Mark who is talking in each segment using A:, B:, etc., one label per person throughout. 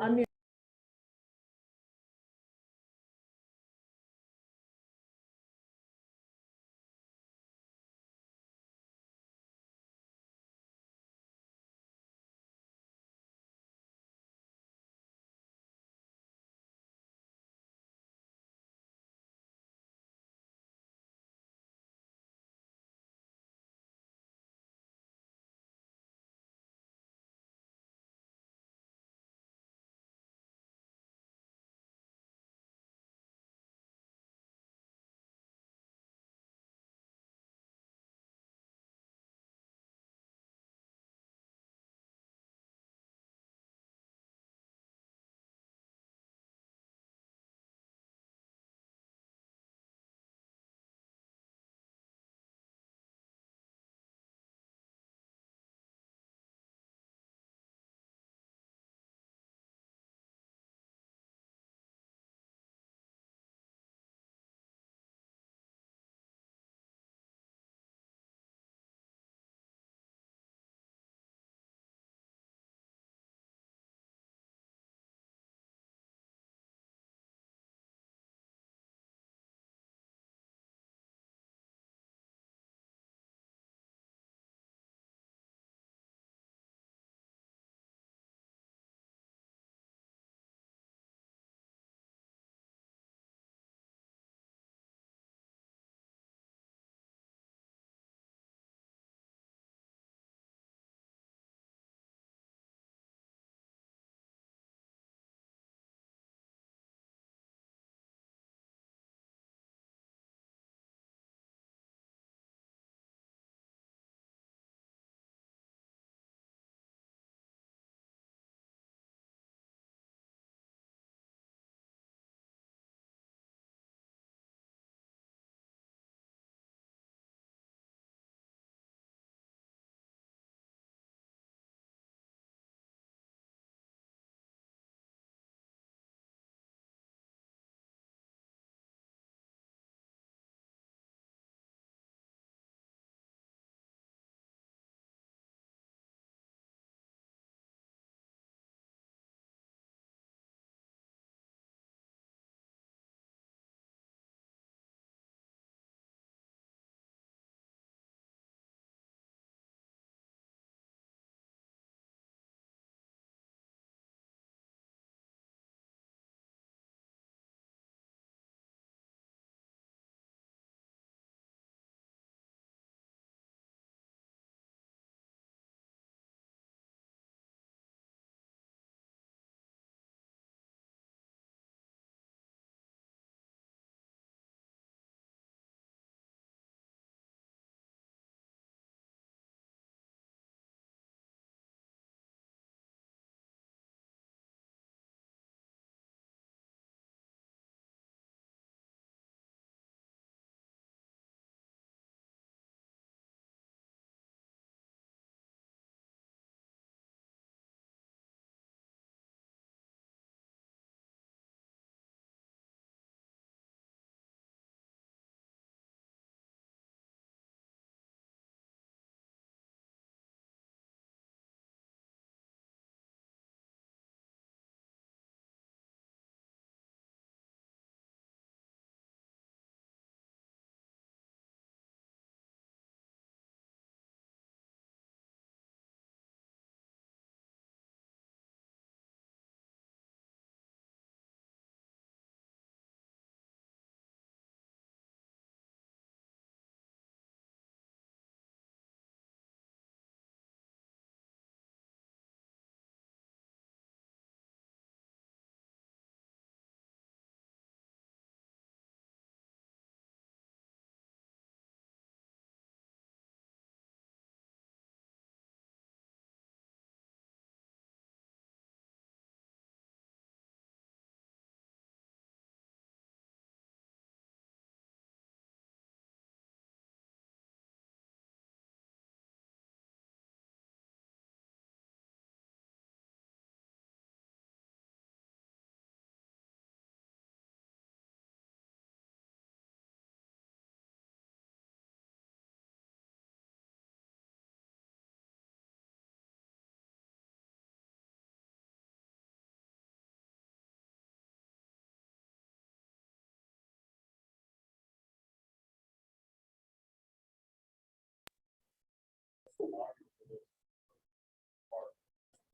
A: unmute.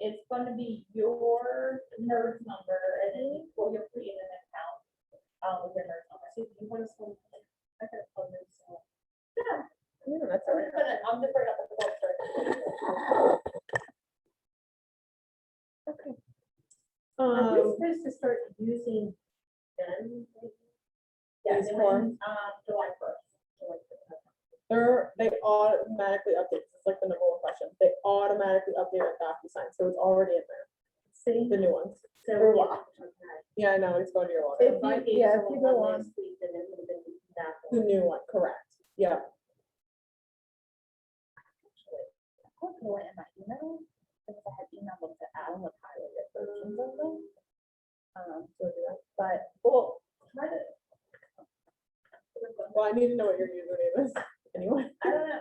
A: it's gonna be your nurse number, and then you create an account, with your nurse number. So if you want to swim, I could have told you so. Yeah,
B: Yeah, that's all right.
A: I'm just bringing up the poster.
B: Okay.
C: Are we supposed to start using them?
A: Yeah,
B: These
A: they
B: forms?
A: went, July first.
B: They automatically update. It's like the number one question. They automatically update on DocuSign, so it's already in there.
C: See,
B: The new ones.
C: so.
B: Or
C: we-
B: what? Yeah, I know. It's going to your
C: If
B: water.
C: you,
B: Yeah,
C: yeah,
B: if you go on.
C: last week, then it would have been that
B: The
C: one.
B: new one, correct. Yeah.
A: I think I went in my email, because I had emailed them to Adam with highlighted versions of them.
B: So do that.
A: But, well, try to.
B: Well, I need to know what your username is. Anyway,
A: I don't know.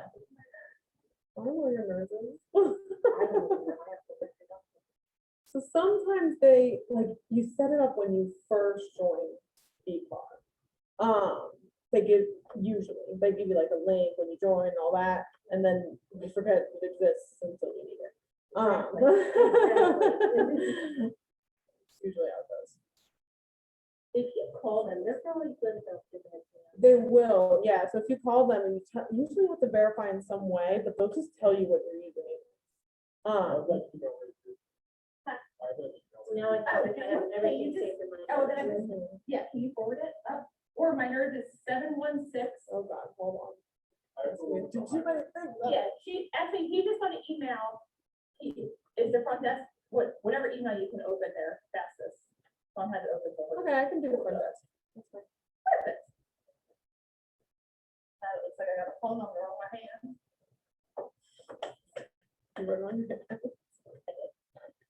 B: I don't know where your nurse is.
C: I don't know, I have to look it up.
B: So sometimes they, like, you set it up when you first join BCAR. They give you like a link when you join and all that, and then you forget it exists until you need it. Usually how it goes.
C: If you call them, they're probably good about giving it to them.
B: They will, yeah. So if you call them and you usually have to verify in some way, but they'll just tell you what your username is.
C: Now I have everything saved in my.
A: Oh, then Yeah, can you forward it up? Or my nerd is 716.
B: Oh God, hold on. Did you better think that?
A: Yeah, he just got an email. He is the front desk, whatever email you can open there, fastest. Don't have it open.
B: Okay, I can do the front desk. That's fine.
A: Perfect. It looks like I got a phone number on my hand.
B: You wrote it on your head.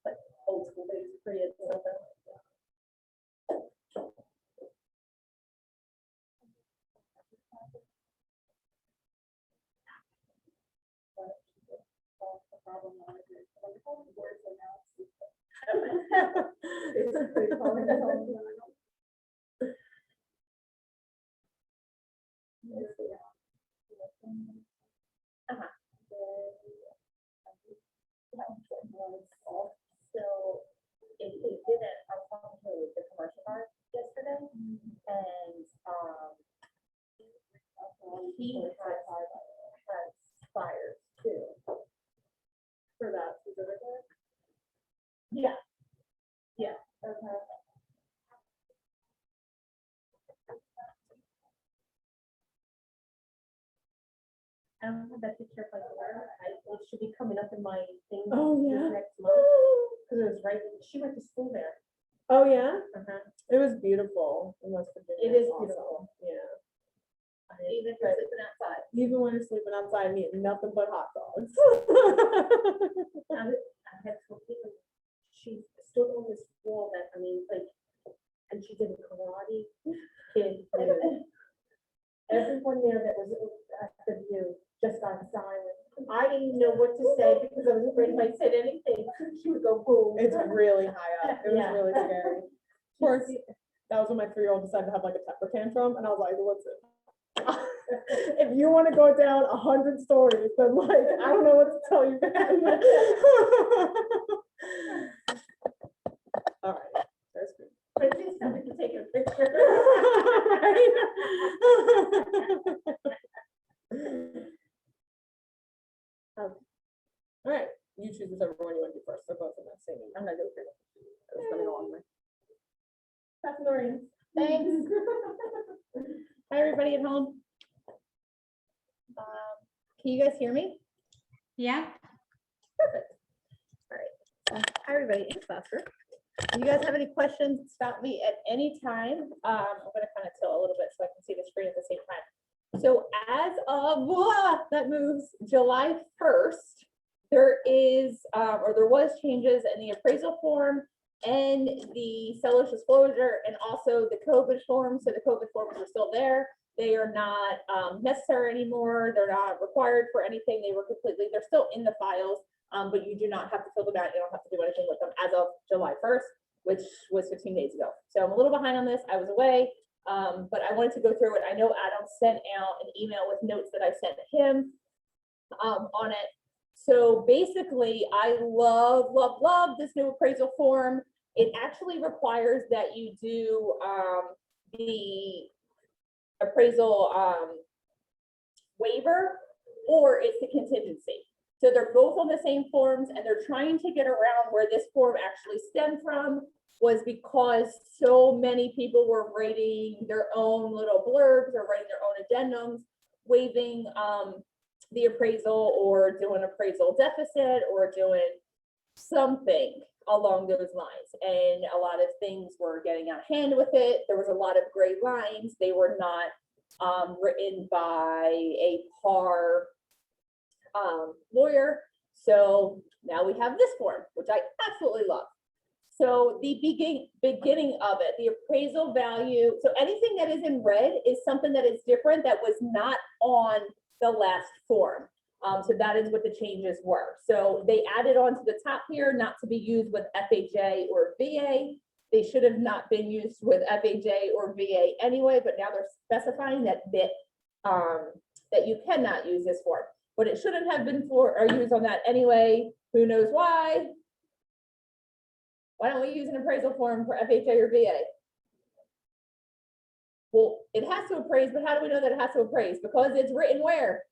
A: Like old school days, period.
C: It's a pretty common.
A: So it didn't, I was talking to the commercial guy yesterday, and, he has fires too.
B: For that specifically?
A: Yeah. Yeah. Okay.
C: I don't have that picture of my daughter. It should be coming up in my thing.
B: Oh,
C: this
B: yeah.
C: Next month, because it was right, she went to school there.
B: Oh, yeah?
C: Uh-huh.
B: It was beautiful in West Virginia.
C: It is
B: It's awesome.
C: beautiful.
B: Yeah.
A: Even if you're sleeping outside.
B: Even when you're sleeping outside and eating nothing but hot dogs.
C: I had told people, she stood on this wall that, I mean, like, and she did a karate kid. move. Everyone there that was at the view just got silent. I didn't know what to say because I was afraid if I said anything, she would go boom.
B: It's really high up. It was
C: Yeah.
B: really scary. Of course, that was when my 3-year-old decided to have like a temper tantrum, and I was like, listen, if you want to go down 100 stories, then like, I don't know what to tell you, man. All right, that's good.
C: But at least somebody could take a picture.
B: All right, you choose whichever one you want to do first. They're both in that same. I'm gonna go for it. It's coming along way.
C: That's Lorraine.
A: Thanks. Hi, everybody at home. Can you guys hear me?
D: Yeah,
A: Hi, everybody, it's Buster. Do you guys have any questions, stop me at any time. I'm gonna kind of tilt a little bit so I can see the screen at the same time. So as of, that moves July 1st, there is, or there was changes in the appraisal form and the seller's disclosure and also the COVID form. So the COVID forms are still there. They are not necessary anymore. They're not required for anything. They were completely, they're still in the files. But you do not have to fill them out. You don't have to do anything with them as of July 1st, which was 15 days ago. So I'm a little behind on this. I was away, but I wanted to go through it. I know Adam sent out an email with notes that I sent him on it. So basically, I love this new appraisal form. It actually requires that you do the appraisal waiver, or it's the contingency. So they're both on the same forms, and they're trying to get around where this form actually stemmed from, was because so many people were writing their own little blurbs or writing their own addendums, waiving the appraisal or doing appraisal deficit or doing something along those lines. And a lot of things were getting out of hand with it. There was a lot of gray lines. They were not written by a par lawyer. So now we have this form, which I absolutely love. So the beginning of it, the appraisal value. So anything that is in red is something that is different that was not on the last form. So that is what the changes were. So they added on to the top here, not to be used with FHA or VA. They should have not been used with FHA or VA anyway, but now they're specifying that you cannot use this form. But it shouldn't have been for or used on that anyway. Who knows why? Why don't we use an appraisal form for FHA or VA? Well, it has to appraise, but how do we know that it has to appraise? Because it's written where?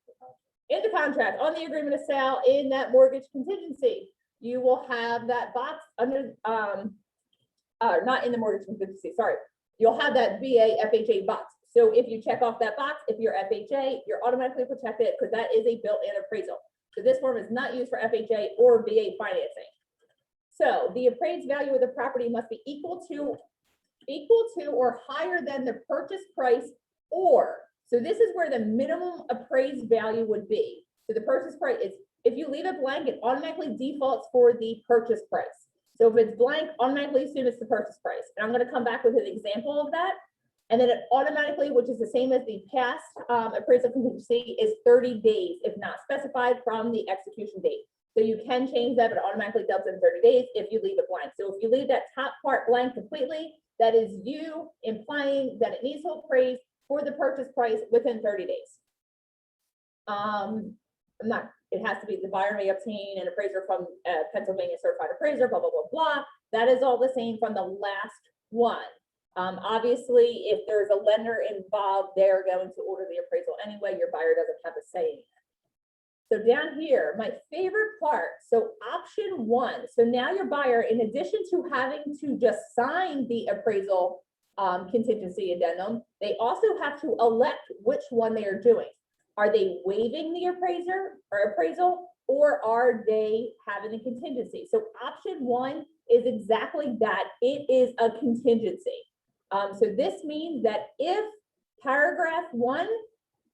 A: In the contract, on the agreement of sale, in that mortgage contingency. You will have that box under, not in the mortgage contingency, sorry. You'll have that VA FHA box. So if you check off that box, if you're FHA, you're automatically protected because that is a built-in appraisal. So this form is not used for FHA or VA financing. So the appraised value of the property must be equal to or higher than the purchase price, or, so this is where the minimum appraised value would be. So the purchase price is, if you leave it blank, it automatically defaults for the purchase price. So if it's blank, automatically assume it's the purchase price. And I'm going to come back with an example of that. And then it automatically, which is the same as the past appraisal contingency, is 30 days, if not specified, from the execution date. So you can change that, but it automatically dumps in 30 days if you leave it blank. So if you leave that top part blank completely, that is you implying that it needs to appraise for the purchase price within 30 days. It has to be, the buyer may obtain an appraiser from Pennsylvania certified appraiser, blah, blah, blah, blah. That is all the same from the last one. Obviously, if there's a lender involved, they're going to order the appraisal anyway. Your buyer doesn't have a say in it. So down here, my favorite part, so option one. So now your buyer, in addition to having to just sign the appraisal contingency addendum, they also have to elect which one they are doing. Are they waiving the appraisal, or are they having a contingency? So option one is exactly that. It is a contingency. So this means that if paragraph 1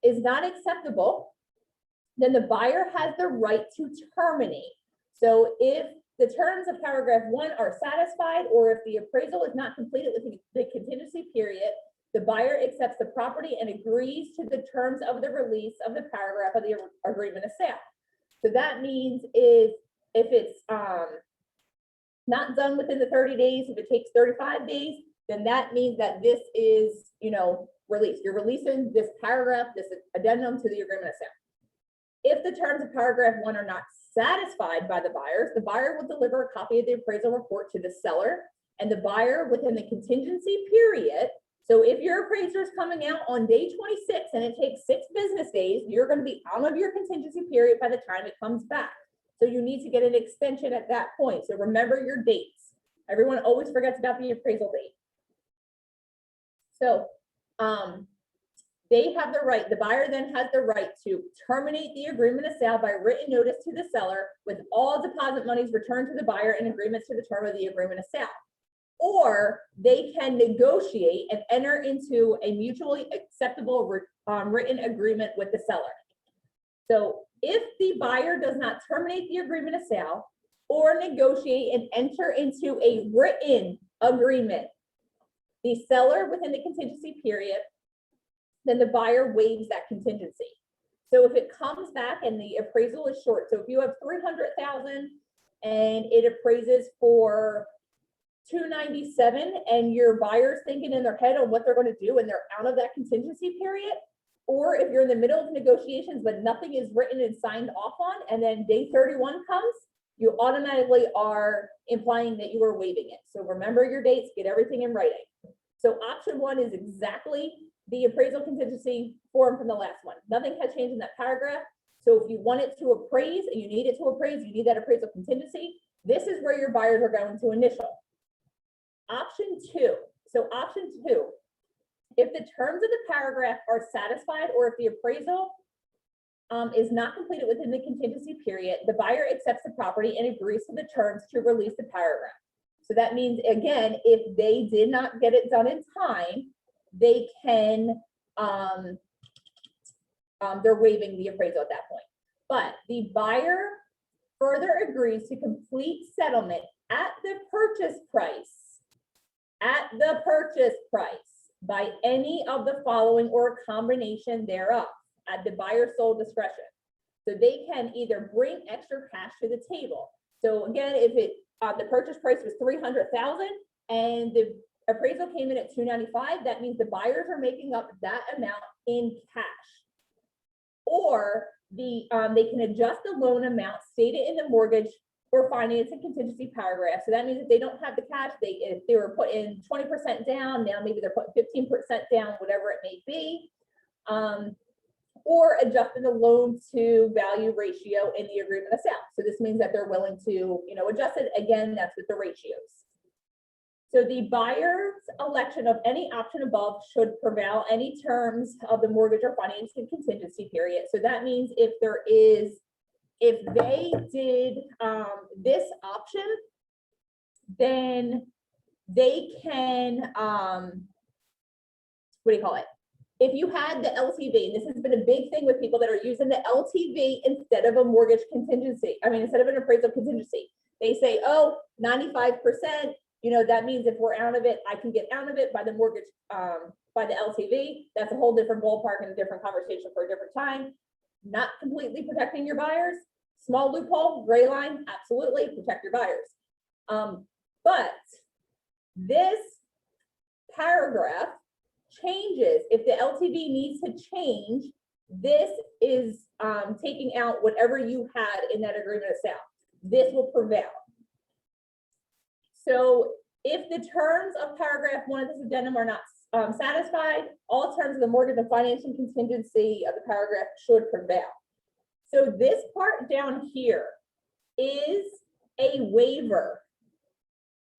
A: is not acceptable, then the buyer has the right to terminate. So if the terms of paragraph 1 are satisfied, or if the appraisal is not completed within the contingency period, the buyer accepts the property and agrees to the terms of the release of the paragraph of the agreement of sale. So that means if it's not done within the 30 days, if it takes 35 days, then that means that this is, released. You're releasing this paragraph, this addendum to the agreement of sale. If the terms of paragraph 1 are not satisfied by the buyers, the buyer will deliver a copy of the appraisal report to the seller, and the buyer within the contingency period. So if your appraiser is coming out on day 26 and it takes 6 business days, you're going to be out of your contingency period by the time it comes back. So you need to get an extension at that point. So remember your dates. Everyone always forgets about the appraisal date. So they have the right, the buyer then has the right to terminate the agreement of sale by written notice to the seller, with all deposit monies returned to the buyer in agreements to the term of the agreement of sale. Or they can negotiate and enter into a mutually acceptable written agreement with the seller. So if the buyer does not terminate the agreement of sale or negotiate and enter into a written agreement, the seller within the contingency period, then the buyer waives that contingency. So if it comes back and the appraisal is short, so if you have 300,000 and it appraises for 297, and your buyer's thinking in their head on what they're going to do, and they're out of that contingency period, Or if you're in the middle of negotiations, but nothing is written and signed off on, and then day 31 comes, you automatically are implying that you are waiving it. So remember your dates, get everything in writing. So option 1 is exactly the appraisal contingency form from the last one. Nothing has changed in that paragraph. So if you want it to appraise and you need it to appraise, you need that appraisal contingency. This is where your buyers are going to initial. Option 2. So option 2, if the terms of the paragraph are satisfied or if the appraisal is not completed within the contingency period, the buyer accepts the property and agrees to the terms to release the paragraph. So that means, again, if they did not get it done in time, they can, they're waiving the appraisal at that point. But the buyer further agrees to complete settlement at the purchase price, by any of the following or a combination thereof, at the buyer's sole discretion. So they can either bring extra cash to the table. So again, if the purchase price was $300,000 and the appraisal came in at $295, that means the buyers are making up that amount in cash. Or they can adjust the loan amount stated in the mortgage or financing contingency paragraph. So that means if they don't have the cash, if they were putting 20% down, now maybe they're putting 15% down, whatever it may be. Or adjusting the loan to value ratio in the agreement of sale. So this means that they're willing to, adjust it. Again, that's with the ratios. So the buyer's election of any option above should prevail any terms of the mortgage or financing contingency period. So that means if they did this option, then they can, if you had the LTV, and this has been a big thing with people that are using the LTV instead of a mortgage contingency, instead of an appraisal contingency, they say, oh, 95%, that means if we're out of it, I can get out of it by the mortgage, by the LTV. That's a whole different ballpark and a different conversation for a different time. Not completely protecting your buyers. Small loophole, gray line, absolutely protect your buyers. But this paragraph changes. If the LTV needs to change, this is taking out whatever you had in that agreement of sale. This will prevail. So if the terms of paragraph 1 of this addendum are not satisfied, all terms of the mortgage and financing contingency of the paragraph should prevail. So this part down here is a waiver.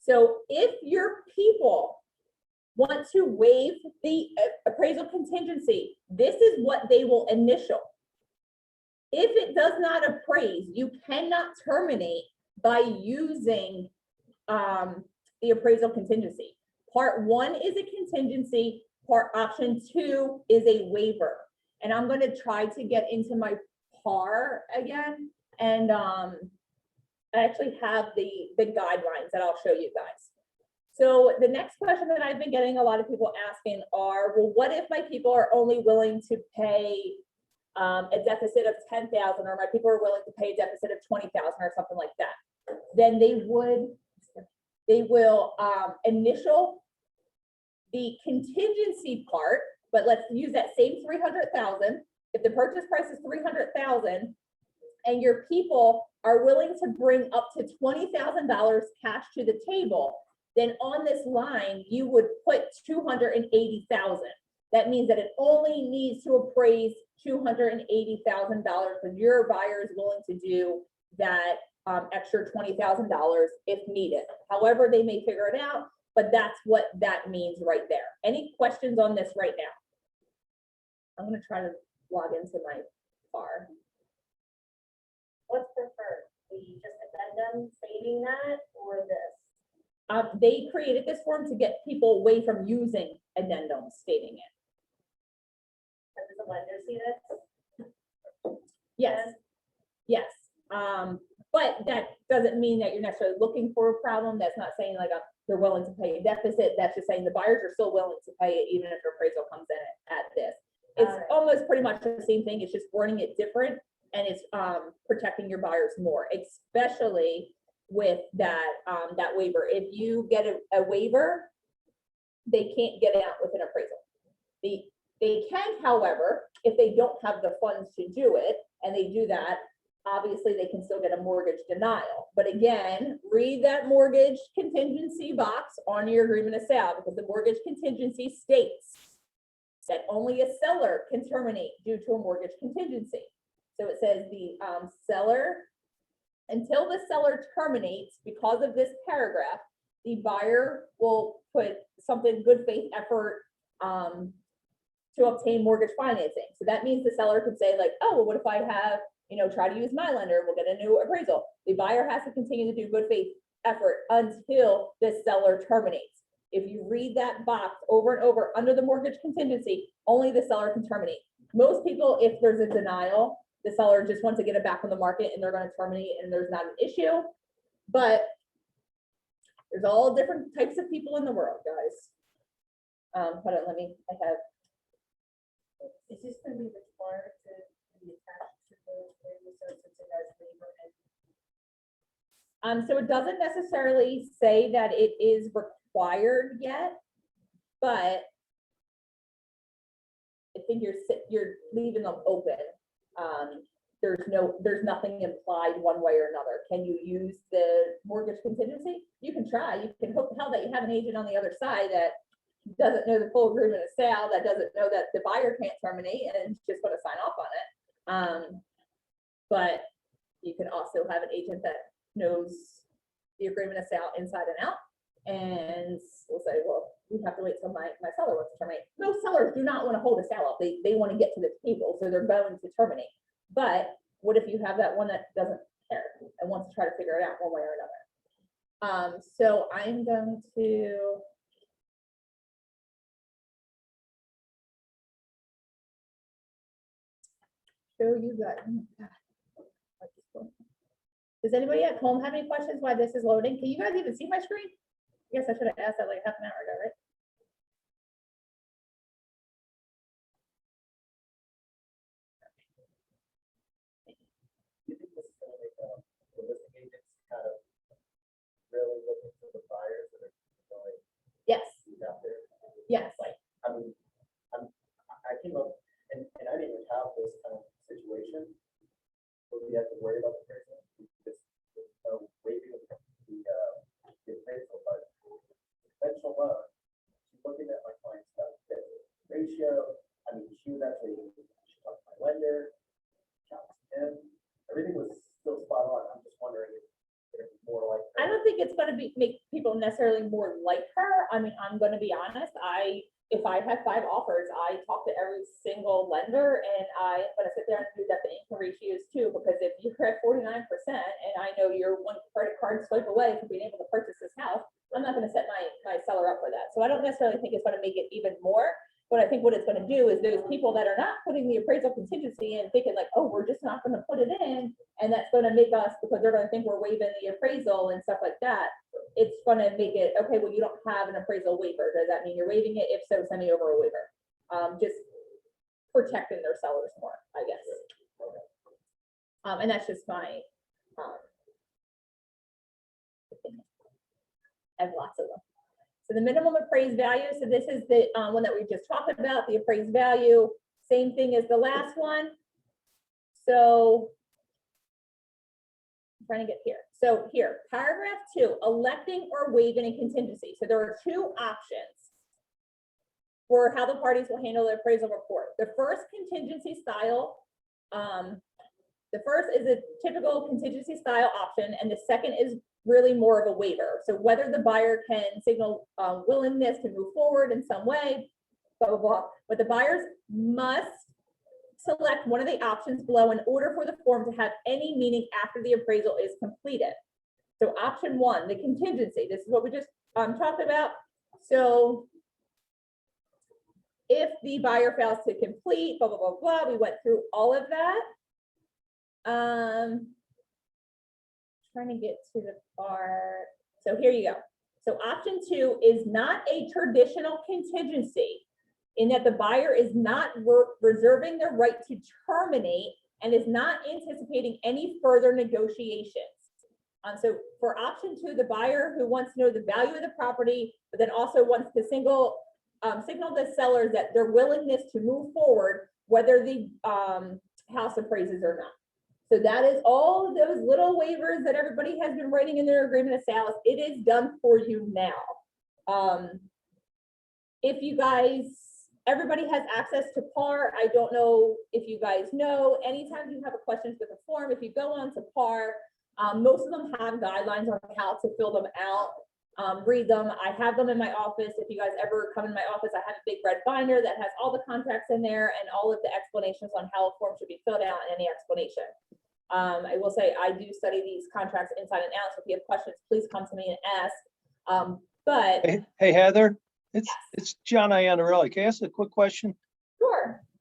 A: So if your people want to waive the appraisal contingency, this is what they will initial. If it does not appraise, you cannot terminate by using the appraisal contingency. Part 1 is a contingency, option 2 is a waiver. And I'm going to try to get into my PAR again. And I actually have the guidelines that I'll show you guys. So the next question that I've been getting a lot of people asking are, well, what if my people are only willing to pay a deficit of 10,000, or my people are willing to pay a deficit of 20,000 or something like that? Then they will initial the contingency part, but let's use that same 300,000. If the purchase price is 300,000 and your people are willing to bring up to $20,000 cash to the table, then on this line, you would put 280,000. That means that it only needs to appraise $280,000 when your buyer is willing to do that extra $20,000 if needed. However, they may figure it out, but that's what that means right there. Any questions on this right now? I'm gonna try to log into my PAR.
C: What's preferred? The just addendum stating that or this?
A: They created this form to get people away from using addendum stating it.
C: Does the lender see this?
A: Yes, yes. But that doesn't mean that you're necessarily looking for a problem. That's not saying like they're willing to pay a deficit. That's just saying the buyers are still willing to pay it even if their appraisal comes in at this. It's almost pretty much the same thing. It's just wording it different, and it's protecting your buyers more, especially with that that waiver. If you get a waiver, they can't get out with an appraisal. They can, however, if they don't have the funds to do it, and they do that, obviously they can still get a mortgage denial. But again, read that mortgage contingency box on your agreement of sale, because the mortgage contingency states that only a seller can terminate due to a mortgage contingency. So it says the seller, until the seller terminates because of this paragraph, the buyer will put something good faith effort to obtain mortgage financing. So that means the seller could say like, oh, well, what if I have, try to use my lender, we'll get a new appraisal. The buyer has to continue to do good faith effort until the seller terminates. If you read that box over and over under the mortgage contingency, only the seller can terminate. Most people, if there's a denial, the seller just wants to get it back on the market and they're going to terminate and there's not an issue. But there's all different types of people in the world, guys. Hold on, I have.
C: Is this gonna be required to be attached to the research since it has labor and?
A: So it doesn't necessarily say that it is required yet, but I think you're leaving them open. There's nothing implied one way or another. Can you use the mortgage contingency? You can try. You can hope to hell that you have an agent on the other side that doesn't know the full agreement of sale, that doesn't know that the buyer can't terminate and just going to sign off on it. But you can also have an agent that knows the agreement of sale inside and out, and will say, well, we have to wait till my seller wants to terminate. Most sellers do not want to hold a sale up. They want to get to the table, so they're going to terminate. But what if you have that one that doesn't care and wants to try to figure it out one way or another? So I'm going to show you that. Does anybody at home have any questions why this is loading? Can you guys even see my screen? I guess I should have asked that like half an hour ago, right?
D: Do you think this is gonna make the listing agents kind of really looking for the buyers that are going
A: Yes,
D: out there?
A: yes.
D: I mean, I came up and I didn't even have this kind of situation where we had to worry about the person. Just waiving the appraisal, but conventional loan, she's looking at my client's ratio. I mean, she was actually, she talked to my lender, talked to him. Everything was still spot on. I'm just wondering if there's more like.
A: I don't think it's going to make people necessarily more like her. I mean, I'm going to be honest. If I have 5 offers, I talk to every single lender and I'm going to sit there and do that the income ratios too, because if you're at 49% and I know you're one credit card swipe away from being able to purchase this house, I'm not going to set my seller up for that. So I don't necessarily think it's going to make it even more. But I think what it's going to do is those people that are not putting the appraisal contingency in, thinking like, oh, we're just not going to put it in, and that's going to make us, because they're going to think we're waiving the appraisal and stuff like that. It's going to make it, okay, well, you don't have an appraisal waiver. Does that mean you're waiving it? If so, send me over a waiver. Just protecting their sellers more, I guess. And that's just my opinion. I have lots of them. So the minimum appraised value, so this is the one that we just talked about, the appraised value, same thing as the last one. So I'm trying to get here. So here, paragraph 2, electing or waiving a contingency. So there are 2 options for how the parties will handle the appraisal report. The first contingency style, the first is a typical contingency style option, and the second is really more of a waiver. So whether the buyer can signal willingness to move forward in some way, blah, blah, blah. But the buyers must select one of the options below in order for the form to have any meaning after the appraisal is completed. So option 1, the contingency. This is what we just talked about. So if the buyer fails to complete, blah, blah, blah, blah, we went through all of that. Trying to get to the part. So here you go. So option 2 is not a traditional contingency in that the buyer is not reserving their right to terminate and is not anticipating any further negotiations. So for option 2, the buyer who wants to know the value of the property, but then also wants to signal signal the sellers that their willingness to move forward, whether the house appraises or not. So that is all of those little waivers that everybody has been writing in their agreement of sales. It is done for you now. If you guys, everybody has access to PAR. I don't know if you guys know, anytime you have a questions with a form, if you go on to PAR, most of them have guidelines on how to fill them out. Read them. I have them in my office. If you guys ever come in my office, I have a big red binder that has all the contracts in there and all of the explanations on how a form should be filled out and any explanation. I will say I do study these contracts inside and out. So if you have questions, please come to me and ask. But
E: Hey, Heather, it's John Iannarelli. Can I ask a quick question?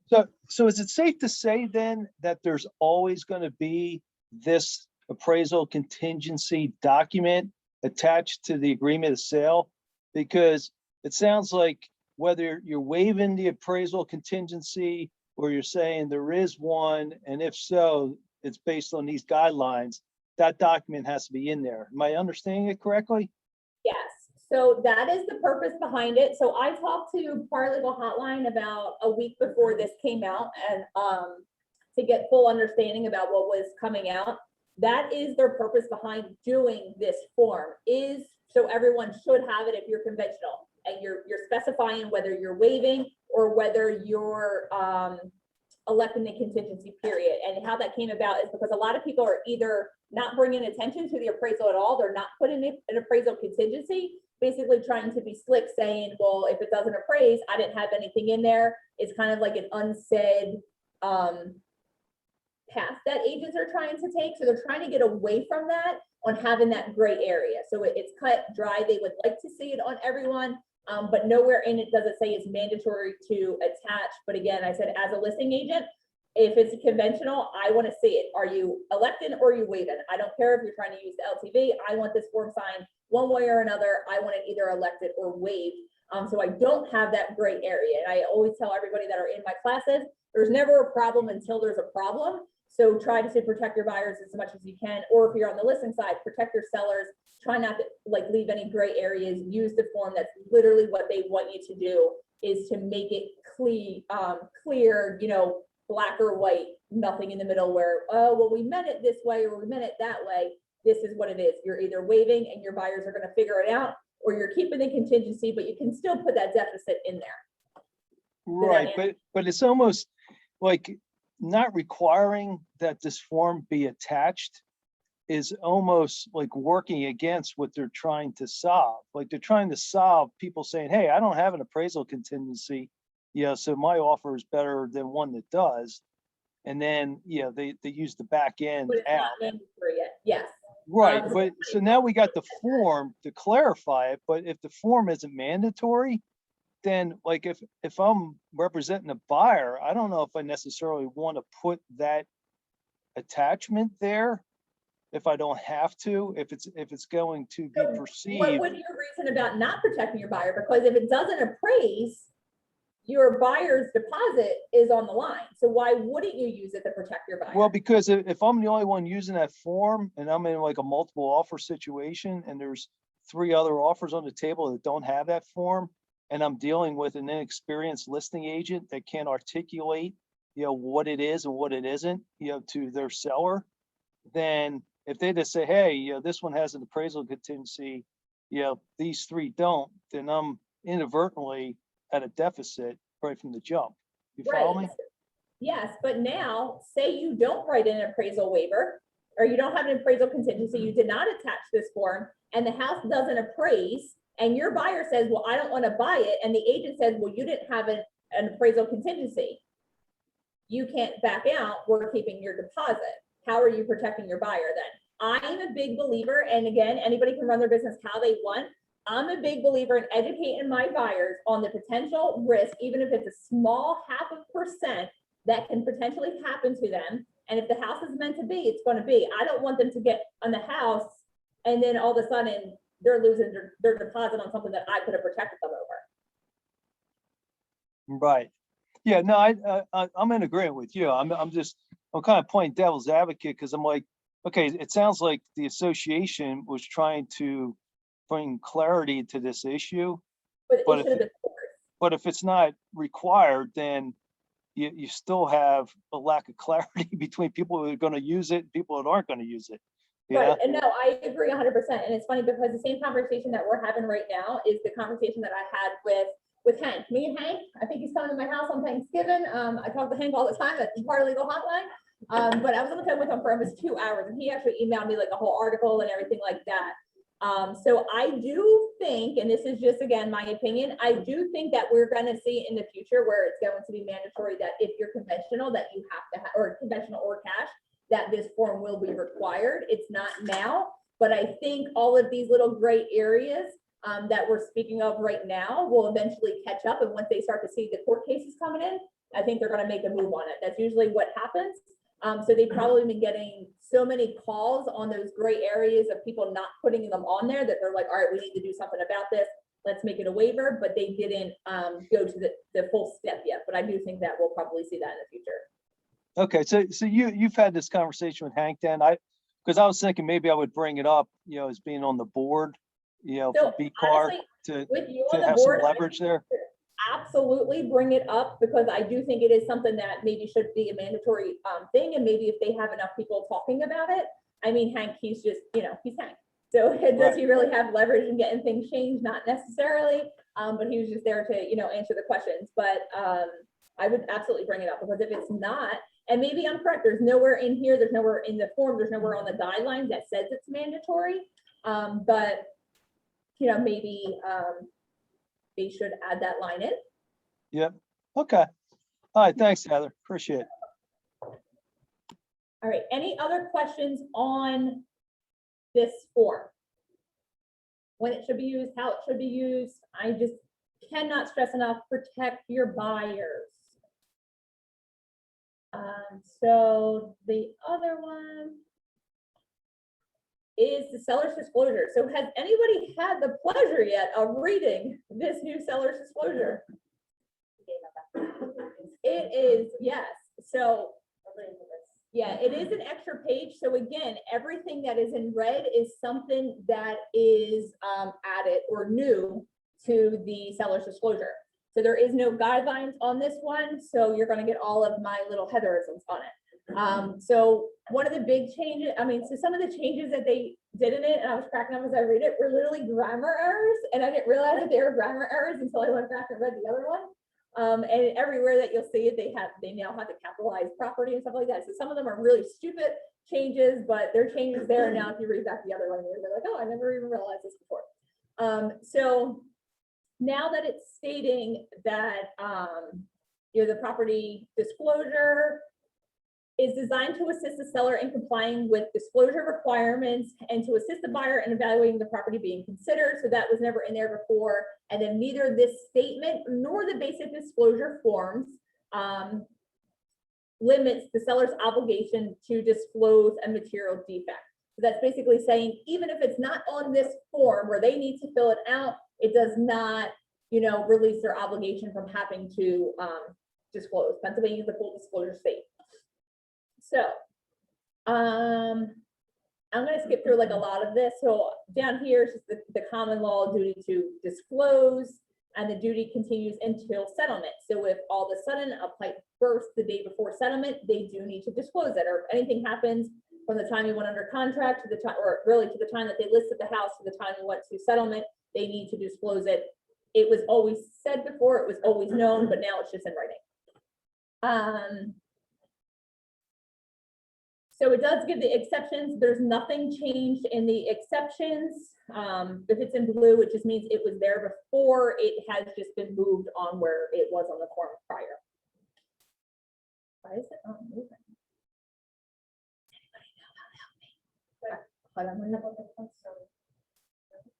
A: sure.
E: So is it safe to say then that there's always going to be this appraisal contingency document attached to the agreement of sale? Because it sounds like whether you're waiving the appraisal contingency or you're saying there is one, and if so, it's based on these guidelines, that document has to be in there. Am I understanding it correctly?
A: Yes, so that is the purpose behind it. So I talked to Par Legal Hotline about a week before this came out and to get full understanding about what was coming out. That is their purpose behind doing this form, is so everyone should have it if you're conventional and you're specifying whether you're waiving or whether you're electing the contingency period. And how that came about is because a lot of people are either not bringing attention to the appraisal at all, they're not putting an appraisal contingency, basically trying to be slick, saying, well, if it doesn't appraise, I didn't have anything in there. It's kind of like an unsaid path that agents are trying to take. So they're trying to get away from that on having that gray area. So it's cut dry. They would like to see it on everyone, but nowhere in it does it say it's mandatory to attach. But again, I said, as a listing agent, if it's conventional, I want to see it. Are you elected or are you waiving? I don't care if you're trying to use the LTV. I want this form signed one way or another. I want it either elected or waived. So I don't have that gray area. And I always tell everybody that are in my classes, there's never a problem until there's a problem. So try to protect your buyers as much as you can, or if you're on the listing side, protect your sellers. Try not to leave any gray areas. Use the form. That's literally what they want you to do, is to make it clear, black or white, nothing in the middle where, oh, well, we meant it this way or we meant it that way. This is what it is. You're either waiving and your buyers are going to figure it out, or you're keeping the contingency, but you can still put that deficit in there.
E: Right, but it's almost like not requiring that this form be attached is almost like working against what they're trying to solve. Like they're trying to solve people saying, hey, I don't have an appraisal contingency, so my offer is better than one that does. And then, they use the back end
A: But it's
E: out.
A: not mandatory yet. Yes.
E: Right, but so now we got the form to clarify it, but if the form isn't mandatory, then like if I'm representing a buyer, I don't know if I necessarily want to put that attachment there if I don't have to, if it's going to be
A: So what
E: perceived.
A: would your reason about not protecting your buyer? Because if it doesn't appraise, your buyer's deposit is on the line. So why wouldn't you use it to protect your buyer?
E: Well, because if I'm the only one using that form and I'm in like a multiple offer situation and there's 3 other offers on the table that don't have that form, and I'm dealing with an inexperienced listing agent that can't articulate, what it is and what it isn't, to their seller, then if they just say, hey, this one has an appraisal contingency, these 3 don't, then I'm inadvertently at a deficit right from the jump. You follow me?
A: Yes, but now say you don't write an appraisal waiver, or you don't have an appraisal contingency, you did not attach this form, and the house doesn't appraise, and your buyer says, well, I don't want to buy it, and the agent says, well, you didn't have an appraisal contingency. You can't back out, we're keeping your deposit. How are you protecting your buyer then? I'm a big believer, and again, anybody can run their business how they want. I'm a big believer in educating my buyers on the potential risk, even if it's a small 0.5% that can potentially happen to them. And if the house is meant to be, it's going to be. I don't want them to get on the house and then all of a sudden they're losing their deposit on something that I could have protected them over.
E: Right. Yeah, no, I'm in agreement with you. I'm kind of playing devil's advocate because I'm like, okay, it sounds like the association was trying to bring clarity to this issue.
A: But
E: But
A: it should have been forced.
E: But if it's not required, then you still have a lack of clarity between people who are gonna use it and people that aren't gonna use it. Yeah,
A: Right, and no, I agree 100%, and it's funny because the same conversation that we're having right now is the conversation that I had with Hank. Me and Hank, I think he's coming to my house on Thanksgiving. I talk to Hank all the time at the Part Legal Hotline. But I was on the phone with him for almost 2 hours, and he actually emailed me like a whole article and everything like that. So I do think, and this is just again my opinion, I do think that we're gonna see in the future where it's going to be mandatory that if you're conventional, that you have to have, or conventional or cash, that this form will be required. It's not now, but I think all of these little gray areas that we're speaking of right now will eventually catch up. And once they start to see the court cases coming in, I think they're gonna make a move on it. That's usually what happens. So they've probably been getting so many calls on those gray areas of people not putting them on there that they're like, all right, we need to do something about this. Let's make it a waiver, but they didn't go to the full step yet. But I do think that we'll probably see that in the future.
E: okay, so you've had this conversation with Hank then, because I was thinking maybe I would bring it up, as being on the board,
A: So
E: for B-Card
A: honestly,
E: to
A: with you on the
E: have some
A: board, I
E: leverage there.
A: absolutely bring it up because I do think it is something that maybe should be a mandatory thing. And maybe if they have enough people talking about it, I mean, Hank, he's just, he's Hank. So does he really have leverage in getting things changed? Not necessarily, but he was just there to, answer the questions. But I would absolutely bring it up because if it's not, and maybe I'm correct, there's nowhere in here, there's nowhere in the form, there's nowhere on the guidelines that says it's mandatory. But, maybe they should add that line in.
E: Yep, okay. All right, thanks, Heather, appreciate it.
A: All right, any other questions on this form? When it should be used, how it should be used? I just cannot stress enough, protect your buyers. So the other one is the seller's disclosure. So has anybody had the pleasure yet of reading this new seller's disclosure? It is, yes. So yeah, it is an extra page. So again, everything that is in red is something that is added or new to the seller's disclosure. So there is no guidelines on this one. So you're going to get all of my little Heatherisms on it. So one of the big changes, so some of the changes that they did in it, and I was cracking up as I read it, were literally grammar errors. And I didn't realize that they were grammar errors until I went back and read the other one. And everywhere that you'll see it, they now have to capitalize property and stuff like that. So some of them are really stupid changes, but they're changes there. Now, if you read back the other one, you're like, oh, I never even realized this before. So now that it's stating that, the property disclosure is designed to assist the seller in complying with disclosure requirements and to assist the buyer in evaluating the property being considered. So that was never in there before. And then neither this statement nor the basic disclosure forms limits the seller's obligation to disclose a material defect. So that's basically saying, even if it's not on this form where they need to fill it out, it does not, release their obligation from having to disclose. Pennsylvania is the full disclosure state. So, I'm going to skip through like a lot of this. So down here is just the common law duty to disclose, and the duty continues until settlement. So if all of a sudden a pipe bursts the day before settlement, they do need to disclose it. Or if anything happens from the time you went under contract to the time, or really to the time that they listed the house to the time you went to settlement, they need to disclose it. It was always said before, it was always known, but now it's just in writing. So it does give the exceptions. There's nothing changed in the exceptions. If it's in blue, it just means it was there before. It has just been moved on where it was on the form prior. Why is it not moving? Anybody know how to help me? Hold on,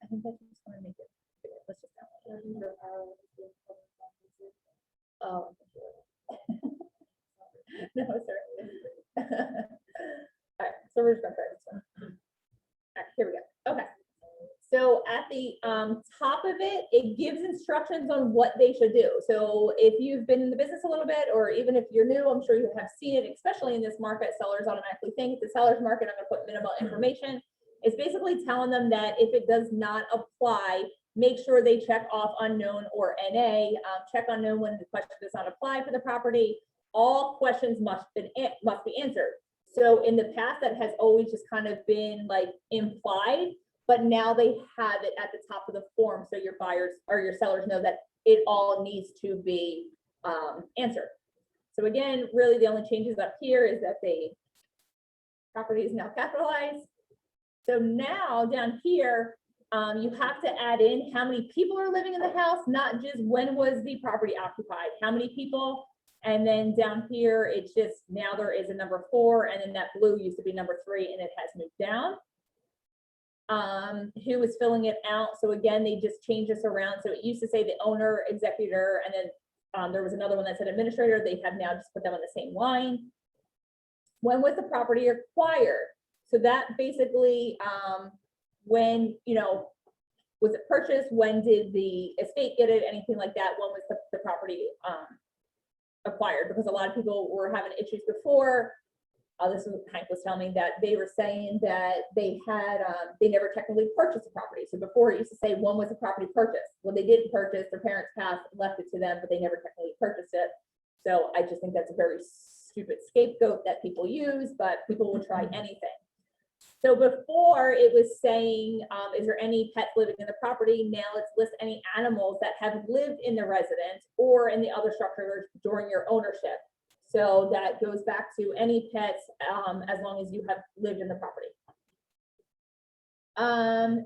A: I think that's just gonna make it bigger. Let's just oh. No, sir. All right, so we're just gonna try this one. All right, here we go. Okay. So at the top of it, it gives instructions on what they should do. So if you've been in the business a little bit, or even if you're new, I'm sure you have seen it, especially in this market, sellers automatically think the seller's market, I'm gonna put minimal information. It's basically telling them that if it does not apply make sure they check off unknown or NA, check unknown when the question does not apply for the property. All questions must be answered. So in the past, that has always just kind of been like implied, but now they have it at the top of the form, so your buyers or your sellers know that it all needs to be answered. So again, really the only changes up here is that the property is now capitalized. So now down here, you have to add in how many people are living in the house, not just when was the property occupied, how many people. And then down here, it's just now there is a number 4, and then that blue used to be number 3, and it has moved down. Who is filling it out? So again, they just changed this around. So it used to say the owner, executor, and then there was another one that said administrator. They have now just put them on the same line. When was the property acquired? So that basically, when, you know, was it purchased? When did the estate get it? Anything like that? When was the property acquired? Because a lot of people were having issues before. This is what Hank was telling me, that they were saying that they had, they never technically purchased the property. So before it used to say, when was the property purchased? Well, they didn't purchase, their parents passed, left it to them, but they never technically purchased it. So I just think that's a very stupid scapegoat that people use, but people will try anything. So before it was saying, is there any pets living in the property? Now let's list any animals that have lived in the residence or in the other structures during your ownership. So that goes back to any pets, as long as you have lived in the property.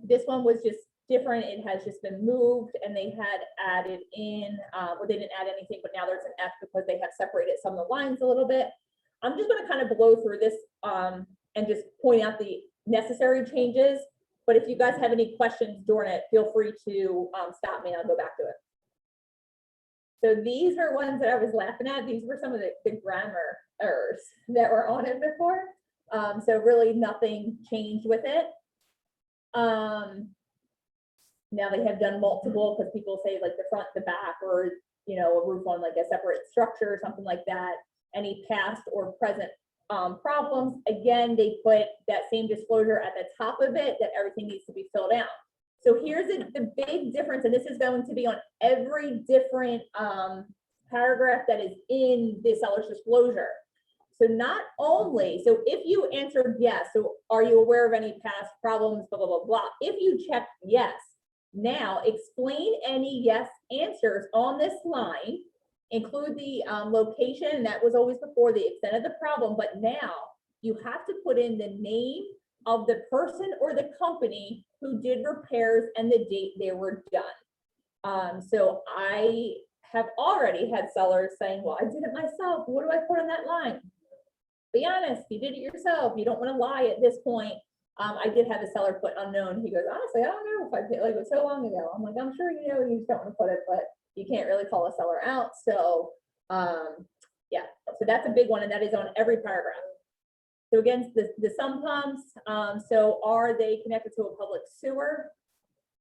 A: This one was just different. It has just been moved, and they had added in, well, they didn't add anything, but now there's an F because they have separated some of the lines a little bit. I'm just going to kind of blow through this and just point out the necessary changes. But if you guys have any questions during it, feel free to stop me and I'll go back to it. So these are ones that I was laughing at. These were some of the grammar errors that were on it before. So really nothing changed with it. Now they have done multiple, because people say like the front, the back, or, you know, a roof on like a separate structure or something like that. Any past or present problems. Again, they put that same disclosure at the top of it, that everything needs to be filled out. So here's the big difference, and this is going to be on every different paragraph that is in the seller's disclosure. So not only, so if you answered yes, so are you aware of any past problems, blah, blah, blah, blah. If you check yes, now explain any yes answers on this line, include the location, that was always before, the extent of the problem, but now you have to put in the name of the person or the company who did repairs and the date they were done. So I have already had sellers saying, well, I did it myself. What do I put on that line? Be honest, you did it yourself. You don't want to lie at this point. I did have a seller put unknown. He goes, honestly, I don't know if I paid, like, it was so long ago. I'm like, I'm sure you know, you just don't want to put it, but you can't really call a seller out. So yeah, so that's a big one, and that is on every paragraph. So again, the sump pumps, so are they connected to a public sewer?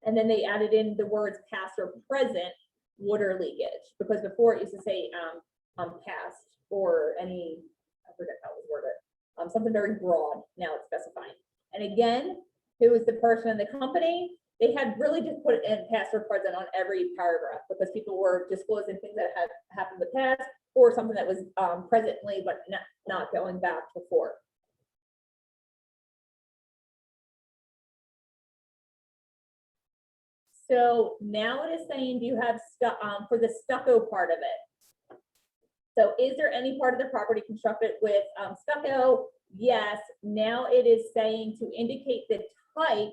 A: And then they added in the words past or present water leakage, because before it used to say past or any, I forget how it was worded, something very broad. Now it's specifying. And again, who is the person in the company? They had really just put it in past or present on every paragraph, because people were disclosing things that had happened in the past, or something that was presently, but not going back before. So now it is saying, do you have for the stucco part of it? So is there any part of the property constructed with stucco? Yes. Now it is saying to indicate the type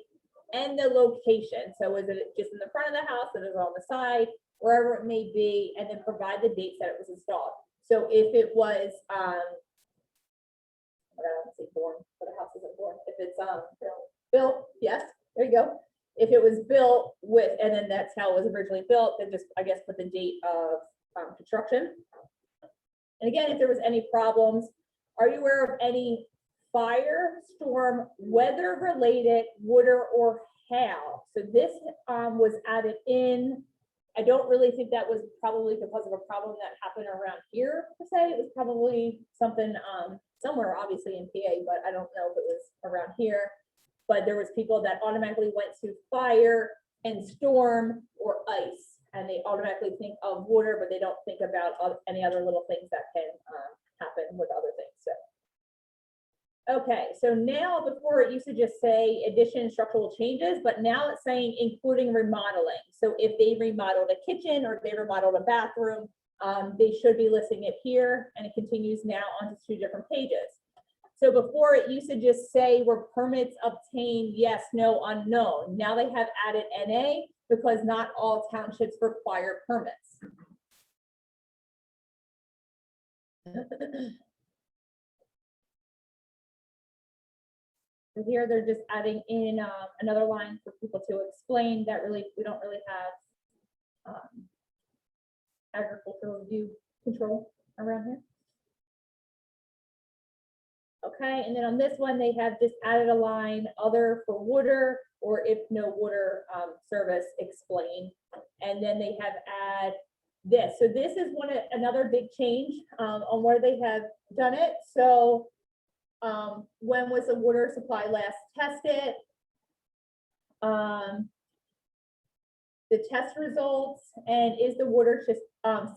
A: and the location. So is it just in the front of the house, and is it on the side, wherever it may be, and then provide the dates that it was installed. So if it was, I don't say born, but a house isn't born. If it's built, yes, there you go. If it was built with, and then that's how it was originally built, then just, I guess, put the date of construction. And again, if there was any problems, are you aware of any fire, storm, weather related, water, or hail? So this was added in. I don't really think that was probably because of a problem that happened around here per se. It was probably something somewhere obviously in PA, but I don't know if it was around here. But there was people that automatically went to fire and storm or ice, and they automatically think of water, but they don't think about any other little things that can happen with other things, so. Okay, so now before it used to just say addition structural changes, but now it's saying including remodeling. So if they remodeled a kitchen or if they remodeled a bathroom, they should be listing it here, and it continues now onto 2 different pages. So before it used to just say were permits obtained, yes, no, unknown. Now they have added NA because not all townships require permits. So here they're just adding in another line for people to explain that really, we don't really have agricultural review control around here. Okay, and then on this one, they have just added a line, other for water, or if no water service, explain. And then they have add this. So this is another big change on where they have done it. So when was the water supply last tested? The test results, and is the water